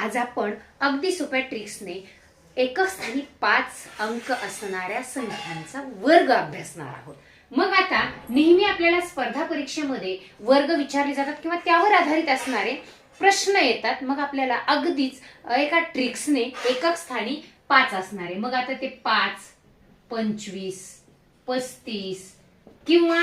आज आपण अगदी सोप्या ट्रिक्सने एकच स्थानी 5 अंक असणाऱ्या संख्यांचा वर्ग अभ्यासणार आहोत। मग आता नेहमी आपल्याला स्पर्धा परीक्षेमध्ये वर्ग विचारले जातात किंवा त्यावर आधारित असणारे प्रश्न येतात। मग आपल्याला अगदीच एका ट्रिक्सने एकक स्थानी 5 असणारे, मग आता ते 5, 25, 35 किंवा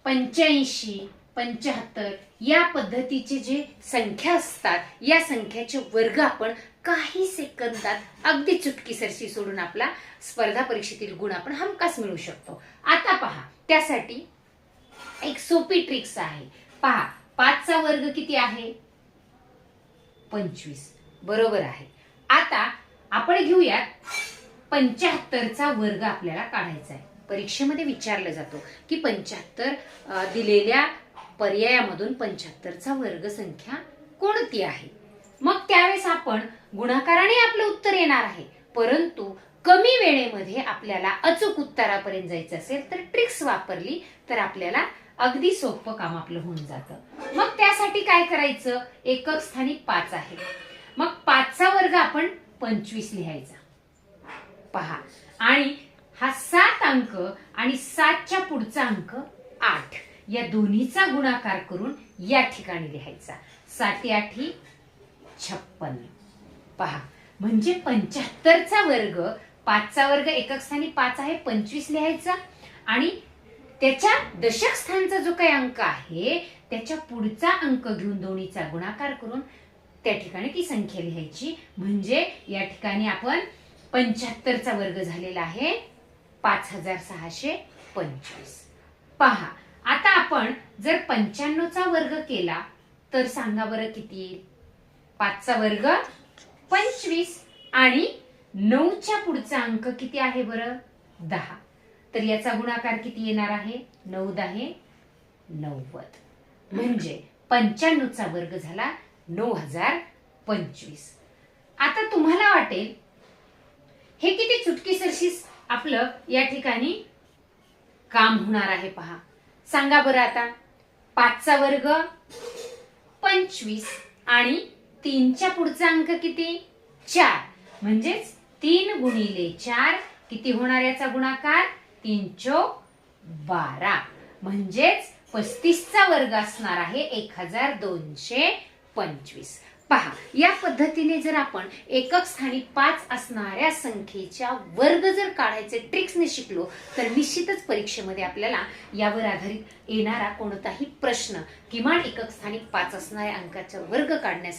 85, 75 या पद्धतीचे जे संख्या असतात, या संख्याचे वर्ग आपण काही सेकंदात अगदी चुटकीसरशी सोडून आपला स्पर्धा परीक्षेतील गुण आपण हमखास मिळवू शकतो। आता पहा, त्यासाठी एक सोपी ट्रिक्स आहे। पहा, 5 चा वर्ग किती आहे? 25, बरोबर आहे। आता आपण घेऊया 75 चा वर्ग आपल्याला काढायचा आहे। परीक्षेमध्ये विचारलं जातो की 75 दिलेल्या पर्यायामधून 75 चा वर्ग संख्या कोणती आहे। मग त्यावेळेस आपण गुणाकाराने आपलं उत्तर येणार आहे, परंतु कमी वेळेमध्ये आपल्याला अचूक उत्तरापर्यंत जायचं असेल तर ट्रिक्स वापरली तर आपल्याला अगदी सोपं काम आपलं होऊन जातं। मग त्यासाठी काय करायचं? एकक स्थानी 5 आहे, मग 5 चा वर्ग आपण 25 लिहायचा। पहा, आणि हा 7 अंक आणि 7 च्या पुढचा अंक 8 या दोन्हीचा गुणाकार करून या ठिकाणी लिहायचा। 7 8 56। पहा, म्हणजे 75 चा वर्ग, 5 चा वर्ग एकक स्थानी 5 आहे, 25 लिहायचा आणि त्याच्या दशक स्थानचा जो काही अंक आहे त्याच्या पुढचा अंक घेऊन दोन्हीचा गुणाकार करून त्या ठिकाणी ती संख्या लिहायची। म्हणजे या ठिकाणी आपण 75 चा वर्ग झालेला आहे 5625। पहा, आता आपण जर 95 चा वर्ग केला तर सांगा बरं किती येईल? 5 चा वर्ग 25 आणि 9 च्या पुढचा अंक किती आहे बरं? 10। तर याचा गुणाकार किती येणार आहे? 9 10 90। म्हणजे 95 चा वर्ग झाला 9025। आता तुम्हाला वाटेल हे किती चुटकीसरशी आपलं या ठिकाणी काम होणार आहे। पहा, सांगा बरं आता, 5 चा वर्ग 25 आणि 3 च्या पुढचा अंक किती? 4। म्हणजेच 3 गुणिले 4 किती होणार याचा गुणाकार? 3 चौक 12। म्हणजेच 35 चा वर्ग असणार आहे 1225। पहा, या पद्धतीने जर आपण एकक स्थानी 5 असणाऱ्या संख्येच्या वर्ग जर काढायचे ट्रिक्सने शिकलो तर निश्चितच परीक्षेमध्ये आपल्याला यावर आधारित येणारा कोणताही प्रश्न किमान एकक स्थानी 5 असणाऱ्या अंकाचा वर्ग काढण्यास